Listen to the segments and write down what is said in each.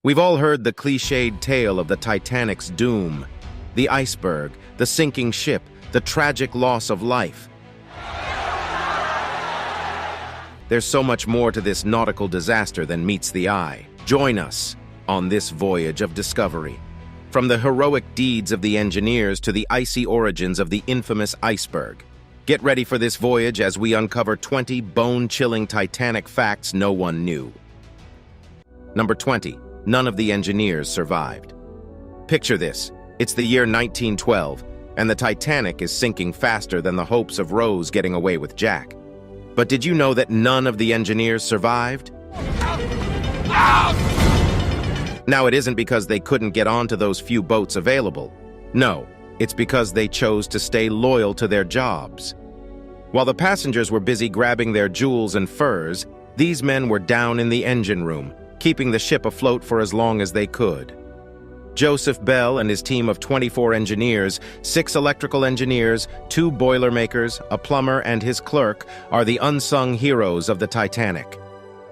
We've all heard the cliched tale of the Titanic's doom. The iceberg, the sinking ship, the tragic loss of life. There's so much more to this nautical disaster than meets the eye. Join us on this voyage of discovery. From the heroic deeds of the engineers to the icy origins of the infamous iceberg. Get ready for this voyage as we uncover 20 bone-chilling Titanic facts no one knew. Number 20. None of the engineers survived. Picture this. It's the year 1912, and the Titanic is sinking faster than the hopes of Rose getting away with Jack. But did you know that none of the engineers survived? Now, it isn't because they couldn't get onto those few boats available. No, it's because they chose to stay loyal to their jobs. While the passengers were busy grabbing their jewels and furs, these men were down in the engine room, keeping the ship afloat for as long as they could. Joseph Bell and his team of 24 engineers, 6 electrical engineers, 2 boilermakers, a plumber, and his clerk are the unsung heroes of the Titanic.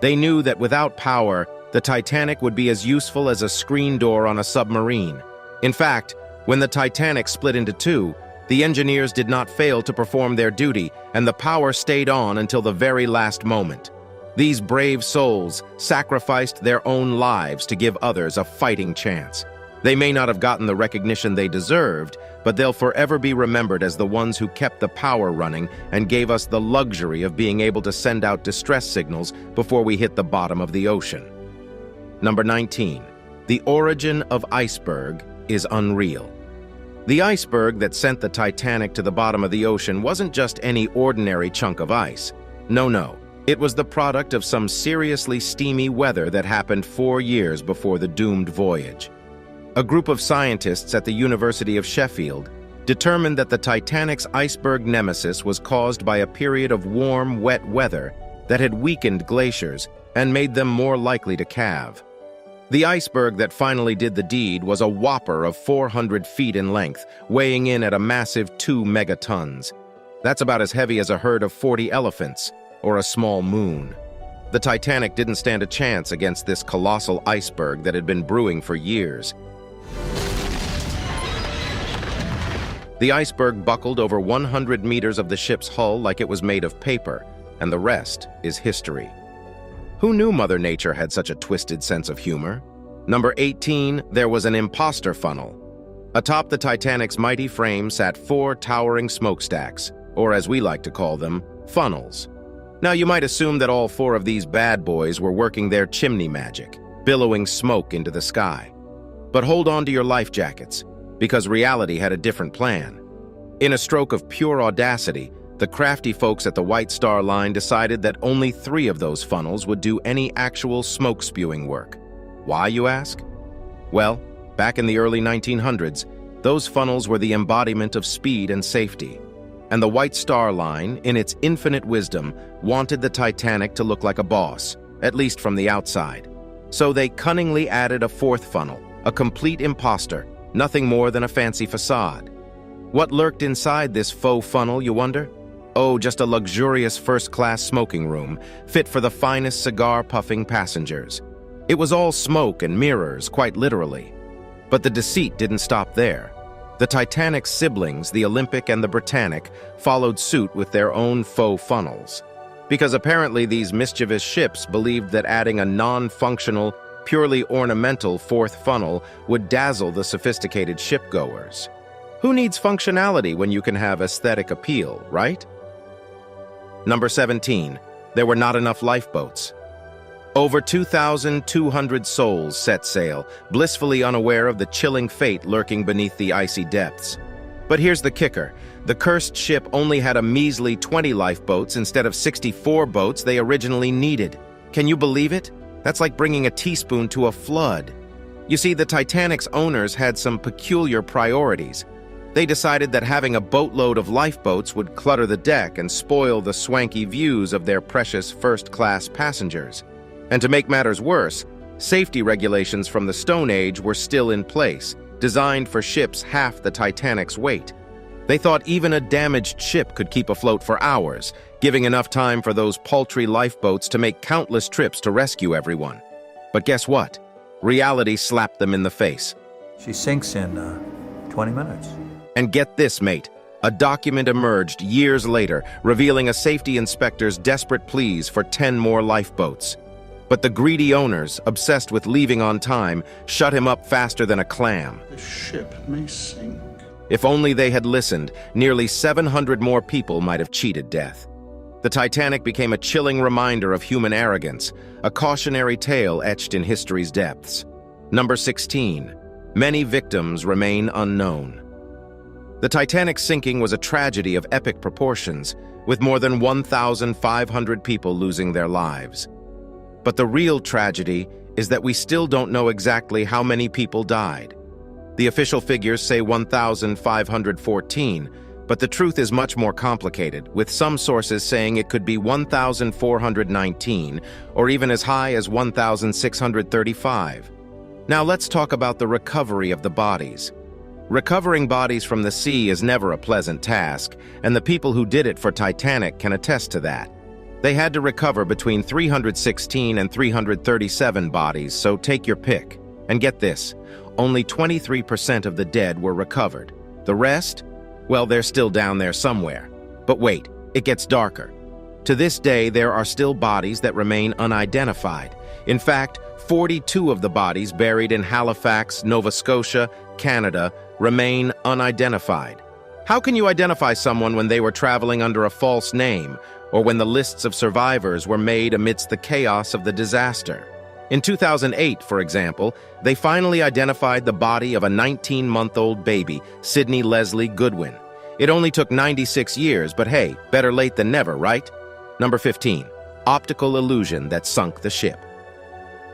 They knew that without power, the Titanic would be as useful as a screen door on a submarine. In fact, when the Titanic split into two, the engineers did not fail to perform their duty, and the power stayed on until the very last moment. These brave souls sacrificed their own lives to give others a fighting chance. They may not have gotten the recognition they deserved, but they'll forever be remembered as the ones who kept the power running and gave us the luxury of being able to send out distress signals before we hit the bottom of the ocean. Number 19. The origin of iceberg is unreal. The iceberg that sent the Titanic to the bottom of the ocean wasn't just any ordinary chunk of ice. No. It was the product of some seriously steamy weather that happened 4 years before the doomed voyage. A group of scientists at the University of Sheffield determined that the Titanic's iceberg nemesis was caused by a period of warm, wet weather that had weakened glaciers and made them more likely to calve. The iceberg that finally did the deed was a whopper of 400 feet in length, weighing in at a massive 2 megatons. That's about as heavy as a herd of 40 elephants, or a small moon. The Titanic didn't stand a chance against this colossal iceberg that had been brewing for years. The iceberg buckled over 100 meters of the ship's hull like it was made of paper, and the rest is history. Who knew Mother Nature had such a twisted sense of humor? Number 18, there was an imposter funnel. Atop the Titanic's mighty frame sat 4 towering smokestacks, or as we like to call them, funnels. Now you might assume that all 4 of these bad boys were working their chimney magic, billowing smoke into the sky. But hold on to your life jackets, because reality had a different plan. In a stroke of pure audacity, the crafty folks at the White Star Line decided that only 3 of those funnels would do any actual smoke-spewing work. Why, you ask? Well, back in the early 1900s, those funnels were the embodiment of speed and safety. And the White Star Line, in its infinite wisdom, wanted the Titanic to look like a boss, at least from the outside. So they cunningly added a 4th funnel, a complete imposter, nothing more than a fancy facade. What lurked inside this faux funnel, you wonder? Oh, just a luxurious first-class smoking room, fit for the finest cigar-puffing passengers. It was all smoke and mirrors, quite literally. But the deceit didn't stop there. The Titanic's siblings, the Olympic and the Britannic, followed suit with their own faux funnels. Because apparently these mischievous ships believed that adding a non-functional, purely ornamental 4th funnel would dazzle the sophisticated shipgoers. Who needs functionality when you can have aesthetic appeal, right? Number 17. There were not enough lifeboats. Over 2,200 souls set sail, blissfully unaware of the chilling fate lurking beneath the icy depths. But here's the kicker. The cursed ship only had a measly 20 lifeboats instead of 64 boats they originally needed. Can you believe it? That's like bringing a teaspoon to a flood. You see, the Titanic's owners had some peculiar priorities. They decided that having a boatload of lifeboats would clutter the deck and spoil the swanky views of their precious first-class passengers. And to make matters worse, safety regulations from the Stone Age were still in place, designed for ships half the Titanic's weight. They thought even a damaged ship could keep afloat for hours, giving enough time for those paltry lifeboats to make countless trips to rescue everyone. But guess what? Reality slapped them in the face. She sinks in 20 minutes. And get this, mate. A document emerged years later, revealing a safety inspector's desperate pleas for 10 more lifeboats. But the greedy owners, obsessed with leaving on time, shut him up faster than a clam. The ship may sink. If only they had listened, nearly 700 more people might have cheated death. The Titanic became a chilling reminder of human arrogance, a cautionary tale etched in history's depths. Number 16. Many victims remain unknown. The Titanic's sinking was a tragedy of epic proportions, with more than 1,500 people losing their lives. But the real tragedy is that we still don't know exactly how many people died. The official figures say 1,514, but the truth is much more complicated, with some sources saying it could be 1,419, or even as high as 1,635. Now let's talk about the recovery of the bodies. Recovering bodies from the sea is never a pleasant task, and the people who did it for Titanic can attest to that. They had to recover between 316 and 337 bodies, so take your pick. And get this, only 23% of the dead were recovered. The rest? Well, they're still down there somewhere. But wait, it gets darker. To this day, there are still bodies that remain unidentified. In fact, 42 of the bodies buried in Halifax, Nova Scotia, Canada, remain unidentified. How can you identify someone when they were traveling under a false name, or when the lists of survivors were made amidst the chaos of the disaster? In 2008, for example, they finally identified the body of a 19-month-old baby, Sydney Leslie Goodwin. It only took 96 years, but hey, better late than never, right? Number 15. Optical illusion that sunk the ship.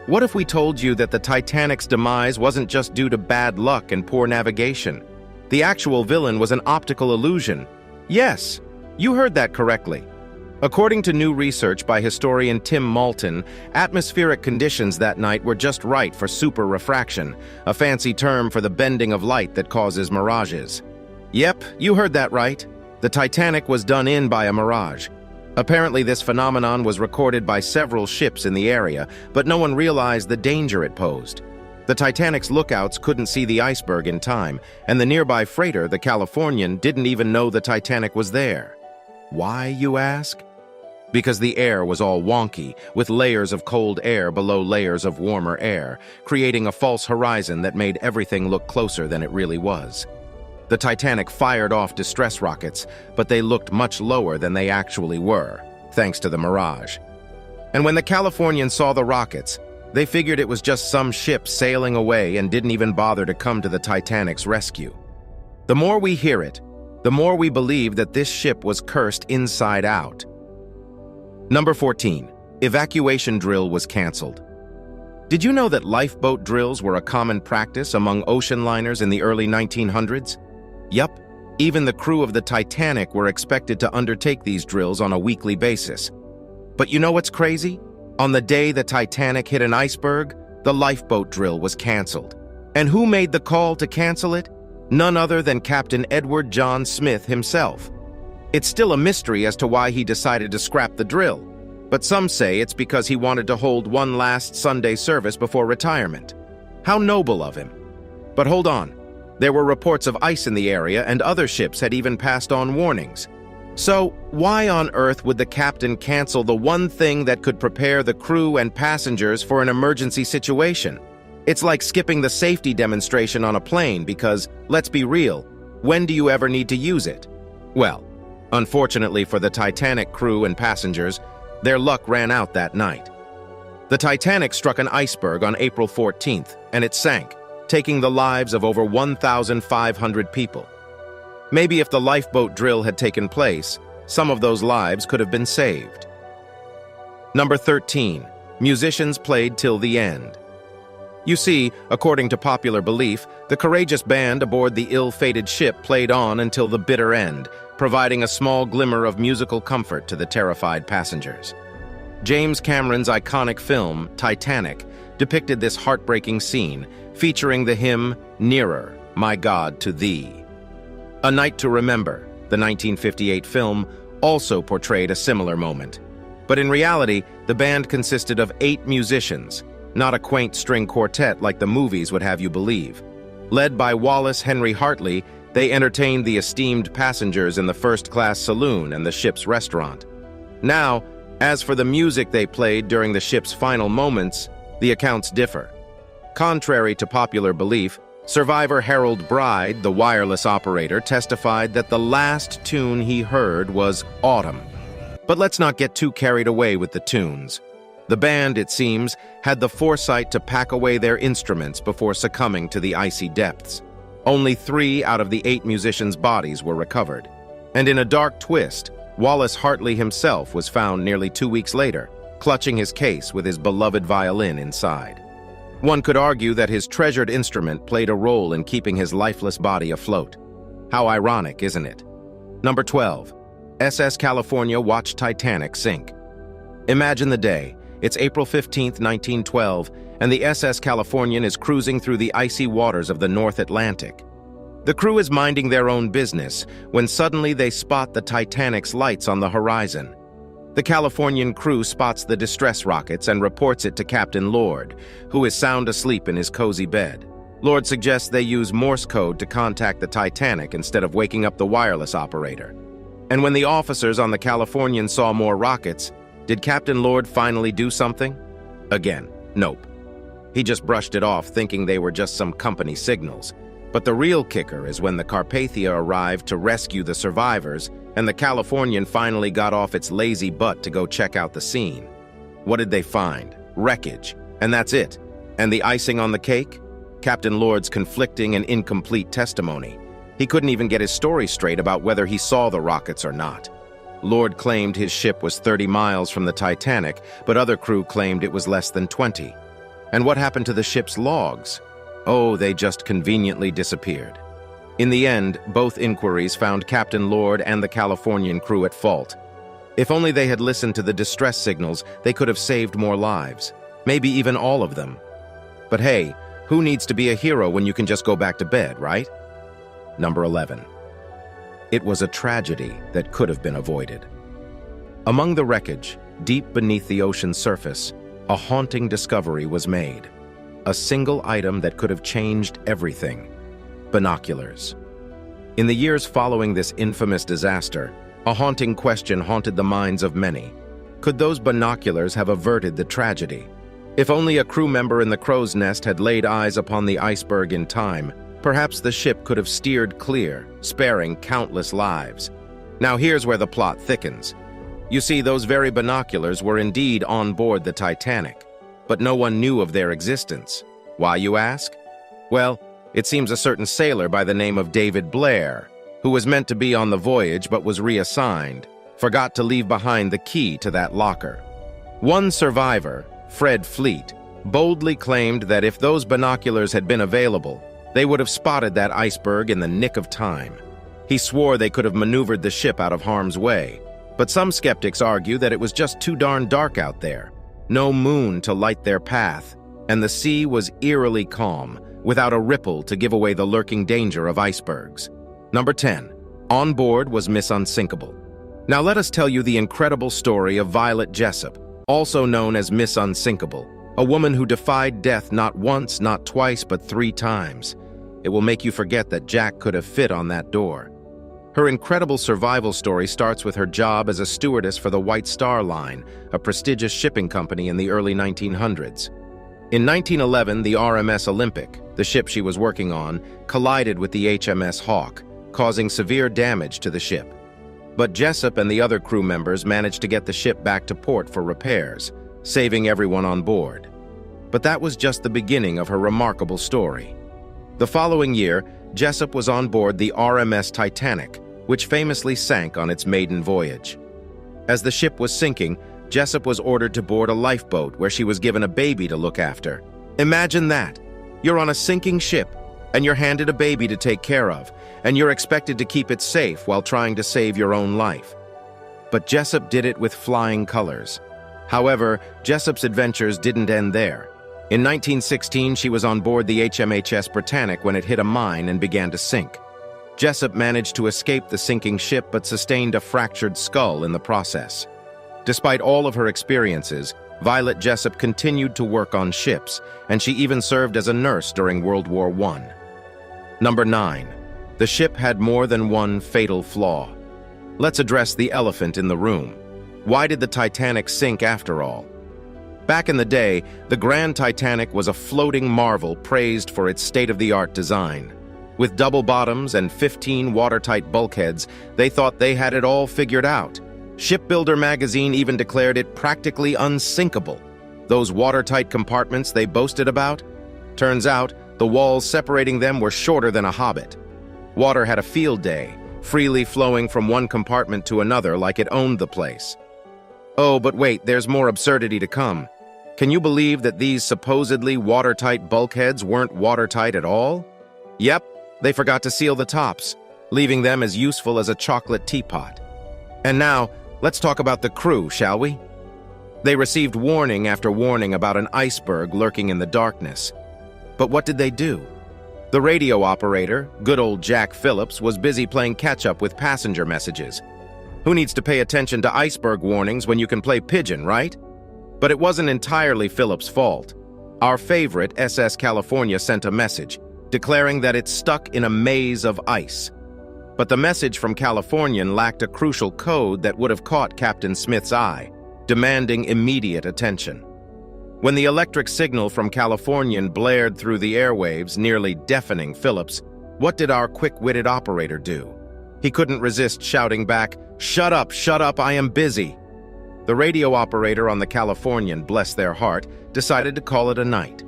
What if we told you that the Titanic's demise wasn't just due to bad luck and poor navigation? The actual villain was an optical illusion. Yes, you heard that correctly. According to new research by historian Tim Moulton, atmospheric conditions that night were just right for super refraction, a fancy term for the bending of light that causes mirages. Yep, you heard that right. The Titanic was done in by a mirage. Apparently, this phenomenon was recorded by several ships in the area, but no one realized the danger it posed. The Titanic's lookouts couldn't see the iceberg in time, and the nearby freighter, the Californian, didn't even know the Titanic was there. Why, you ask? Because the air was all wonky, with layers of cold air below layers of warmer air, creating a false horizon that made everything look closer than it really was. The Titanic fired off distress rockets, but they looked much lower than they actually were, thanks to the mirage. And when the Californians saw the rockets, they figured it was just some ship sailing away and didn't even bother to come to the Titanic's rescue. The more we hear it, the more we believe that this ship was cursed inside out. Number 14. Evacuation drill was canceled. Did you know that lifeboat drills were a common practice among ocean liners in the early 1900s? Yup, even the crew of the Titanic were expected to undertake these drills on a weekly basis. But you know what's crazy? On the day the Titanic hit an iceberg, the lifeboat drill was canceled. And who made the call to cancel it? None other than Captain Edward John Smith himself. It's still a mystery as to why he decided to scrap the drill, but some say it's because he wanted to hold one last Sunday service before retirement. How noble of him. But hold on. There were reports of ice in the area, and other ships had even passed on warnings. So, why on earth would the captain cancel the one thing that could prepare the crew and passengers for an emergency situation? It's like skipping the safety demonstration on a plane because, let's be real, when do you ever need to use it? Well, unfortunately for the Titanic crew and passengers, their luck ran out that night. The Titanic struck an iceberg on April 14th, and it sank, taking the lives of over 1,500 people. Maybe if the lifeboat drill had taken place, some of those lives could have been saved. Number 13. Musicians played till the end. You see, according to popular belief, the courageous band aboard the ill-fated ship played on until the bitter end, providing a small glimmer of musical comfort to the terrified passengers. James Cameron's iconic film, Titanic, depicted this heartbreaking scene, featuring the hymn, "Nearer, My God, to Thee." A Night to Remember, the 1958 film, also portrayed a similar moment. But in reality, the band consisted of 8 musicians. not a quaint string quartet like the movies would have you believe. Led by Wallace Henry Hartley, they entertained the esteemed passengers in the first-class saloon and the ship's restaurant. Now, as for the music they played during the ship's final moments, the accounts differ. Contrary to popular belief, survivor Harold Bride, the wireless operator, testified that the last tune he heard was Autumn. But let's not get too carried away with the tunes. The band, it seems, had the foresight to pack away their instruments before succumbing to the icy depths. Only 3 out of the 8 musicians' bodies were recovered. And in a dark twist, Wallace Hartley himself was found nearly 2 weeks later, clutching his case with his beloved violin inside. One could argue that his treasured instrument played a role in keeping his lifeless body afloat. How ironic, isn't it? Number 12. SS California watched Titanic sink. Imagine the day. It's April 15, 1912, and the SS Californian is cruising through the icy waters of the North Atlantic. The crew is minding their own business when suddenly they spot the Titanic's lights on the horizon. The Californian crew spots the distress rockets and reports it to Captain Lord, who is sound asleep in his cozy bed. Lord suggests they use Morse code to contact the Titanic instead of waking up the wireless operator. And when the officers on the Californian saw more rockets, did Captain Lord finally do something? Again, nope. He just brushed it off, thinking they were just some company signals. But the real kicker is when the Carpathia arrived to rescue the survivors, and the Californian finally got off its lazy butt to go check out the scene. What did they find? Wreckage. And that's it. And the icing on the cake? Captain Lord's conflicting and incomplete testimony. He couldn't even get his story straight about whether he saw the rockets or not. Lord claimed his ship was 30 miles from the Titanic, but other crew claimed it was less than 20. And what happened to the ship's logs? Oh, they just conveniently disappeared. In the end, both inquiries found Captain Lord and the Californian crew at fault. If only they had listened to the distress signals, they could have saved more lives. Maybe even all of them. But hey, who needs to be a hero when you can just go back to bed, right? Number 11. It was a tragedy that could have been avoided. Among the wreckage, deep beneath the ocean's surface, a haunting discovery was made. A single item that could have changed everything. Binoculars. In the years following this infamous disaster, a haunting question haunted the minds of many. Could those binoculars have averted the tragedy? If only a crew member in the crow's nest had laid eyes upon the iceberg in time, perhaps the ship could have steered clear, sparing countless lives. Now here's where the plot thickens. You see, those very binoculars were indeed on board the Titanic, but no one knew of their existence. Why, you ask? Well, it seems a certain sailor by the name of David Blair, who was meant to be on the voyage but was reassigned, forgot to leave behind the key to that locker. One survivor, Fred Fleet, boldly claimed that if those binoculars had been available, they would have spotted that iceberg in the nick of time. He swore they could have maneuvered the ship out of harm's way, but some skeptics argue that it was just too darn dark out there. No moon to light their path, and the sea was eerily calm, without a ripple to give away the lurking danger of icebergs. Number 10. On board was Miss Unsinkable. Now let us tell you the incredible story of Violet Jessup, also known as Miss Unsinkable, a woman who defied death not once, not twice, but 3 times. It will make you forget that Jack could have fit on that door. Her incredible survival story starts with her job as a stewardess for the White Star Line, a prestigious shipping company in the early 1900s. In 1911, the RMS Olympic, the ship she was working on, collided with the HMS Hawk, causing severe damage to the ship. But Jessup and the other crew members managed to get the ship back to port for repairs, saving everyone on board. But that was just the beginning of her remarkable story. The following year, Jessup was on board the RMS Titanic, which famously sank on its maiden voyage. As the ship was sinking, Jessup was ordered to board a lifeboat where she was given a baby to look after. Imagine that. You're on a sinking ship, and you're handed a baby to take care of, and you're expected to keep it safe while trying to save your own life. But Jessup did it with flying colors. However, Jessup's adventures didn't end there. In 1916, she was on board the HMHS Britannic when it hit a mine and began to sink. Jessup managed to escape the sinking ship but sustained a fractured skull in the process. Despite all of her experiences, Violet Jessup continued to work on ships, and she even served as a nurse during World War I. Number 9. The ship had more than one fatal flaw. Let's address the elephant in the room. Why did the Titanic sink after all? Back in the day, the Grand Titanic was a floating marvel praised for its state-of-the-art design. With double bottoms and 15 watertight bulkheads, they thought they had it all figured out. Shipbuilder magazine even declared it practically unsinkable. Those watertight compartments they boasted about? Turns out, the walls separating them were shorter than a hobbit. Water had a field day, freely flowing from one compartment to another like it owned the place. Oh, but wait, there's more absurdity to come. Can you believe that these supposedly watertight bulkheads weren't watertight at all? Yep, they forgot to seal the tops, leaving them as useful as a chocolate teapot. And now, let's talk about the crew, shall we? They received warning after warning about an iceberg lurking in the darkness. But what did they do? The radio operator, good old Jack Phillips, was busy playing catch-up with passenger messages. Who needs to pay attention to iceberg warnings when you can play pigeon, right? But it wasn't entirely Phillips' fault. Our favorite, SS California, sent a message, declaring that it's stuck in a maze of ice. But the message from Californian lacked a crucial code that would have caught Captain Smith's eye, demanding immediate attention. When the electric signal from Californian blared through the airwaves, nearly deafening Phillips, what did our quick-witted operator do? He couldn't resist shouting back, shut up, I am busy." The radio operator on the Californian, bless their heart, decided to call it a night.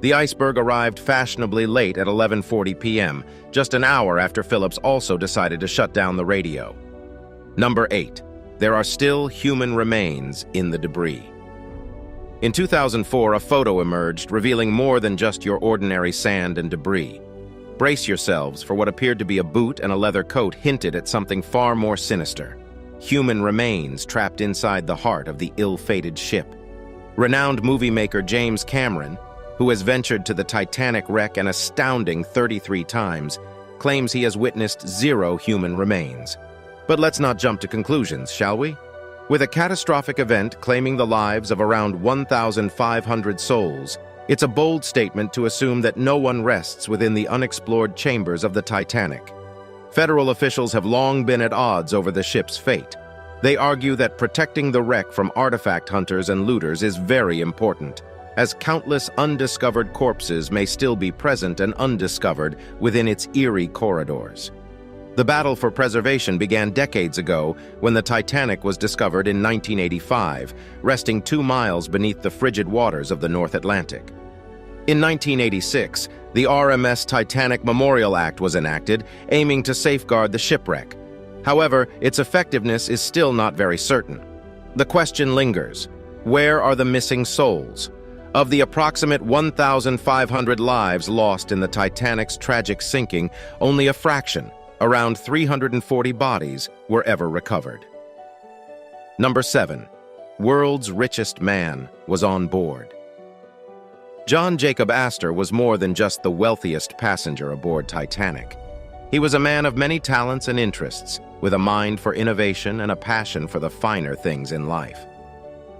The iceberg arrived fashionably late at 11:40 p.m., just an hour after Phillips also decided to shut down the radio. Number 8. There are still human remains in the debris. In 2004, a photo emerged revealing more than just your ordinary sand and debris. Brace yourselves, for what appeared to be a boot and a leather coat hinted at something far more sinister. Human remains trapped inside the heart of the ill-fated ship. Renowned movie maker James Cameron, who has ventured to the Titanic wreck an astounding 33 times, claims he has witnessed 0 human remains. But let's not jump to conclusions, shall we? With a catastrophic event claiming the lives of around 1,500 souls, it's a bold statement to assume that no one rests within the unexplored chambers of the Titanic. Federal officials have long been at odds over the ship's fate. They argue that protecting the wreck from artifact hunters and looters is very important, as countless undiscovered corpses may still be present and undiscovered within its eerie corridors. The battle for preservation began decades ago when the Titanic was discovered in 1985, resting 2 miles beneath the frigid waters of the North Atlantic. In 1986, the RMS Titanic Memorial Act was enacted, aiming to safeguard the shipwreck. However, its effectiveness is still not very certain. The question lingers: where are the missing souls? Of the approximate 1,500 lives lost in the Titanic's tragic sinking, only a fraction, around 340 bodies, were ever recovered. Number 7. World's richest man was on board. John Jacob Astor was more than just the wealthiest passenger aboard Titanic. He was a man of many talents and interests, with a mind for innovation and a passion for the finer things in life.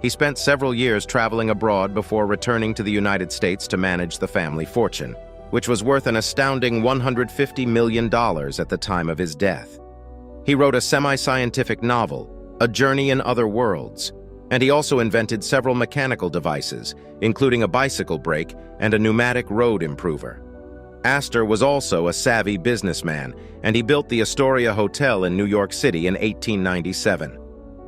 He spent several years traveling abroad before returning to the United States to manage the family fortune, which was worth an astounding $150 million at the time of his death. He wrote a semi-scientific novel, A Journey in Other Worlds, and he also invented several mechanical devices, including a bicycle brake and a pneumatic road improver. Astor was also a savvy businessman, and he built the Astoria Hotel in New York City in 1897.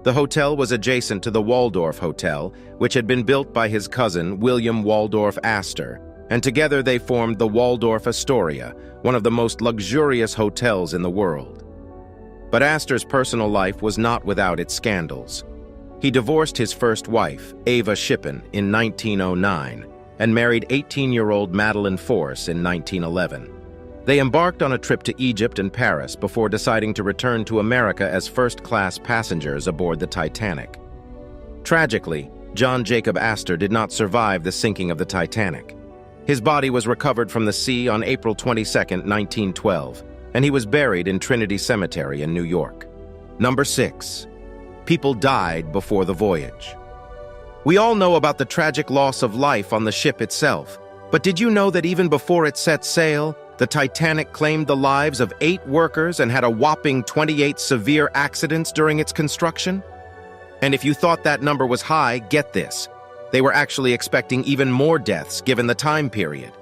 The hotel was adjacent to the Waldorf Hotel, which had been built by his cousin, William Waldorf Astor, and together they formed the Waldorf Astoria, one of the most luxurious hotels in the world. But Astor's personal life was not without its scandals. He divorced his first wife, Ava Shippen, in 1909, and married 18-year-old Madeline Force in 1911. They embarked on a trip to Egypt and Paris before deciding to return to America as first-class passengers aboard the Titanic. Tragically, John Jacob Astor did not survive the sinking of the Titanic. His body was recovered from the sea on April 22, 1912, and he was buried in Trinity Cemetery in New York. Number 6. People died before the voyage. We all know about the tragic loss of life on the ship itself, but did you know that even before it set sail, the Titanic claimed the lives of 8 workers and had a whopping 28 severe accidents during its construction? And if you thought that number was high, get this. They were actually expecting even more deaths given the time period.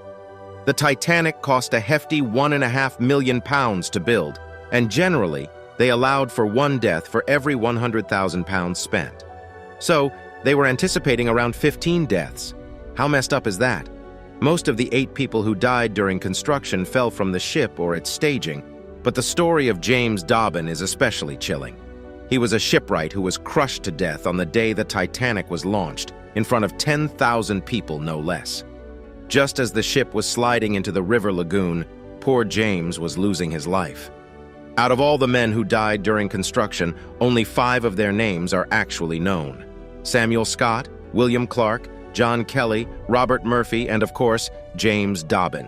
The Titanic cost a hefty £1.5 million to build, and generally, they allowed for 1 death for every £100,000 spent. So, they were anticipating around 15 deaths. How messed up is that? Most of the 8 people who died during construction fell from the ship or its staging, but the story of James Dobbin is especially chilling. He was a shipwright who was crushed to death on the day the Titanic was launched, in front of 10,000 people no less. Just as the ship was sliding into the river lagoon, poor James was losing his life. Out of all the men who died during construction, only 5 of their names are actually known: Samuel Scott, William Clark, John Kelly, Robert Murphy, and of course, James Dobbin.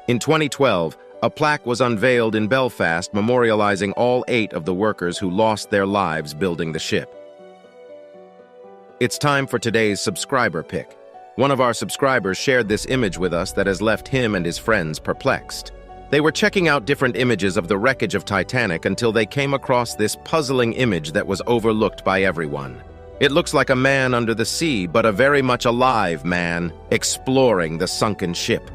In 2012, a plaque was unveiled in Belfast memorializing all 8 of the workers who lost their lives building the ship. It's time for today's subscriber pick. One of our subscribers shared this image with us that has left him and his friends perplexed. They were checking out different images of the wreckage of Titanic until they came across this puzzling image that was overlooked by everyone. It looks like a man under the sea, but a very much alive man, exploring the sunken ship.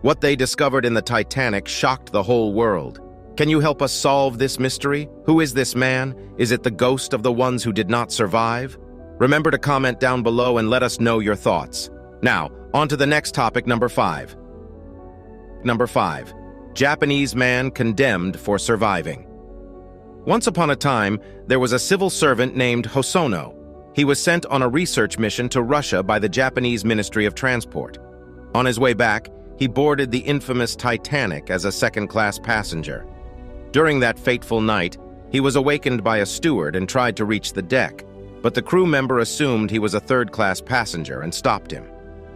What they discovered in the Titanic shocked the whole world. Can you help us solve this mystery? Who is this man? Is it the ghost of the ones who did not survive? Remember to comment down below and let us know your thoughts. Now, on to the next topic, number 5. Number 5. Japanese man condemned for surviving. Once upon a time, there was a civil servant named Hosono. He was sent on a research mission to Russia by the Japanese Ministry of Transport. On his way back, he boarded the infamous Titanic as a second-class passenger. During that fateful night, he was awakened by a steward and tried to reach the deck, but the crew member assumed he was a third-class passenger and stopped him.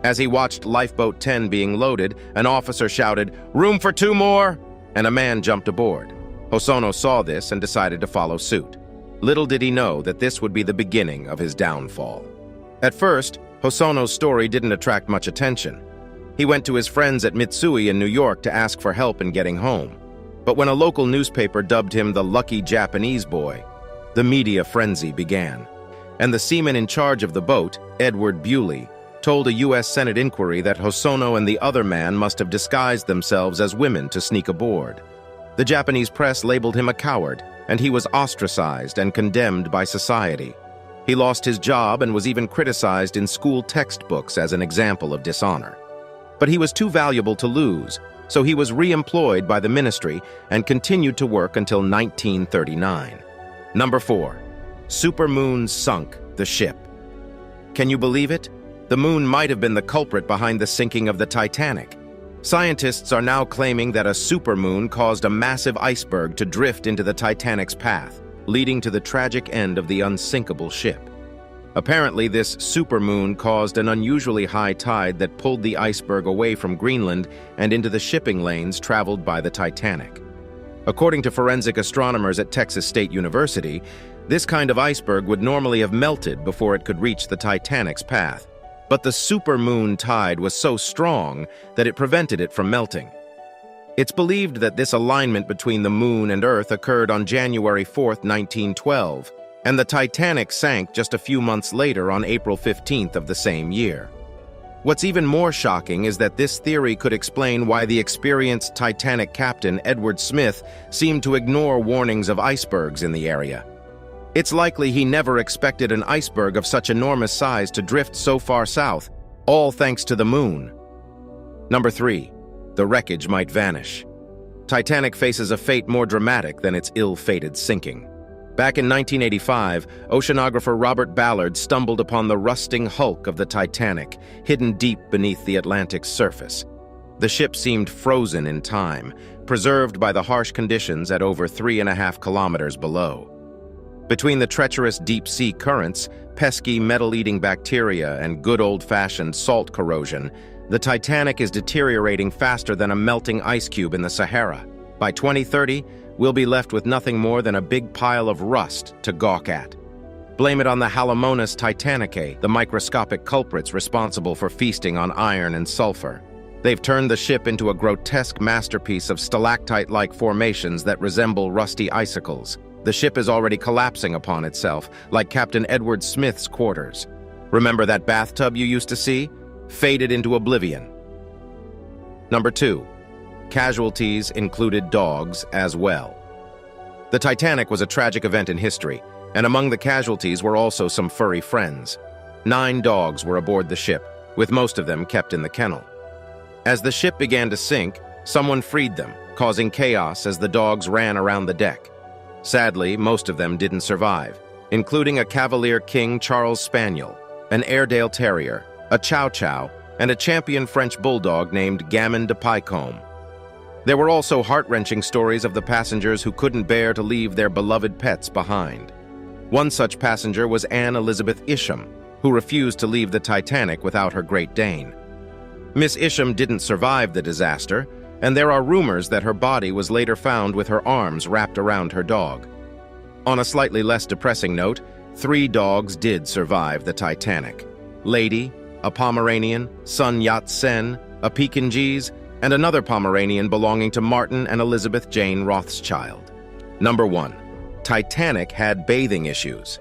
As he watched Lifeboat 10 being loaded, an officer shouted, "Room for 2 more!" and a man jumped aboard. Hosono saw this and decided to follow suit. Little did he know that this would be the beginning of his downfall. At first, Hosono's story didn't attract much attention. He went to his friends at Mitsui in New York to ask for help in getting home. But when a local newspaper dubbed him the lucky Japanese boy, the media frenzy began. And the seaman in charge of the boat, Edward Bewley, told a U.S. Senate inquiry that Hosono and the other man must have disguised themselves as women to sneak aboard. The Japanese press labeled him a coward, and he was ostracized and condemned by society. He lost his job and was even criticized in school textbooks as an example of dishonor. But he was too valuable to lose, so he was re-employed by the ministry and continued to work until 1939. Number 4. Supermoon sunk the ship. Can you believe it? The moon might have been the culprit behind the sinking of the Titanic. Scientists are now claiming that a supermoon caused a massive iceberg to drift into the Titanic's path, leading to the tragic end of the unsinkable ship. Apparently, this supermoon caused an unusually high tide that pulled the iceberg away from Greenland and into the shipping lanes traveled by the Titanic. According to forensic astronomers at Texas State University, this kind of iceberg would normally have melted before it could reach the Titanic's path. But the supermoon tide was so strong that it prevented it from melting. It's believed that this alignment between the moon and Earth occurred on January 4, 1912, and the Titanic sank just a few months later on April 15th of the same year. What's even more shocking is that this theory could explain why the experienced Titanic captain Edward Smith seemed to ignore warnings of icebergs in the area. It's likely he never expected an iceberg of such enormous size to drift so far south, all thanks to the moon. Number 3. The wreckage might vanish. Titanic faces a fate more dramatic than its ill-fated sinking. Back in 1985, oceanographer Robert Ballard stumbled upon the rusting hulk of the Titanic, hidden deep beneath the Atlantic's surface. The ship seemed frozen in time, preserved by the harsh conditions at over 3.5 kilometers below. Between the treacherous deep-sea currents, pesky metal-eating bacteria, and good old-fashioned salt corrosion, the Titanic is deteriorating faster than a melting ice cube in the Sahara. By 2030, we'll be left with nothing more than a big pile of rust to gawk at. Blame it on the Halomonas Titanicae, the microscopic culprits responsible for feasting on iron and sulfur. They've turned the ship into a grotesque masterpiece of stalactite-like formations that resemble rusty icicles. The ship is already collapsing upon itself, like Captain Edward Smith's quarters. Remember that bathtub you used to see? Faded into oblivion. Number 2. Casualties included dogs as well. The Titanic was a tragic event in history, and among the casualties were also some furry friends. 9 dogs were aboard the ship, with most of them kept in the kennel. As the ship began to sink, someone freed them, causing chaos as the dogs ran around the deck. Sadly, most of them didn't survive, including a Cavalier King Charles Spaniel, an Airedale Terrier, a Chow Chow, and a champion French bulldog named Gamin de Pycombe. There were also heart-wrenching stories of the passengers who couldn't bear to leave their beloved pets behind. One such passenger was Anne Elizabeth Isham, who refused to leave the Titanic without her Great Dane. Miss Isham didn't survive the disaster, and there are rumors that her body was later found with her arms wrapped around her dog. On a slightly less depressing note, 3 dogs did survive the Titanic. Lady, a Pomeranian, Sun Yat-sen, a Pekingese, and another Pomeranian belonging to Martin and Elizabeth Jane Rothschild. Number 1. Titanic had bathing issues.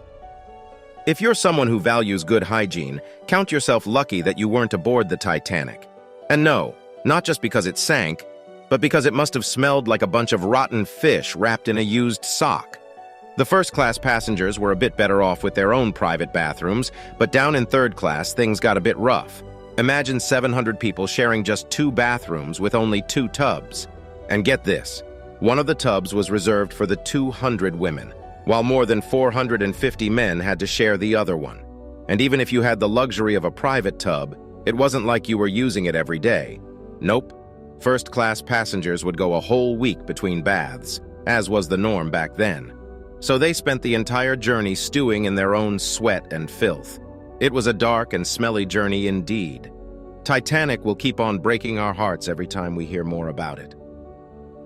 If you're someone who values good hygiene, count yourself lucky that you weren't aboard the Titanic. And no, not just because it sank, but because it must have smelled like a bunch of rotten fish wrapped in a used sock. The first-class passengers were a bit better off with their own private bathrooms, but down in third class, things got a bit rough. Imagine 700 people sharing just 2 bathrooms with only 2 tubs. And get this, one of the tubs was reserved for the 200 women, while more than 450 men had to share the other one. And even if you had the luxury of a private tub, it wasn't like you were using it every day. Nope. First-class passengers would go a whole week between baths, as was the norm back then. So they spent the entire journey stewing in their own sweat and filth. It was a dark and smelly journey indeed. Titanic will keep on breaking our hearts every time we hear more about it.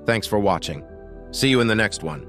Thanks for watching. See you in the next one.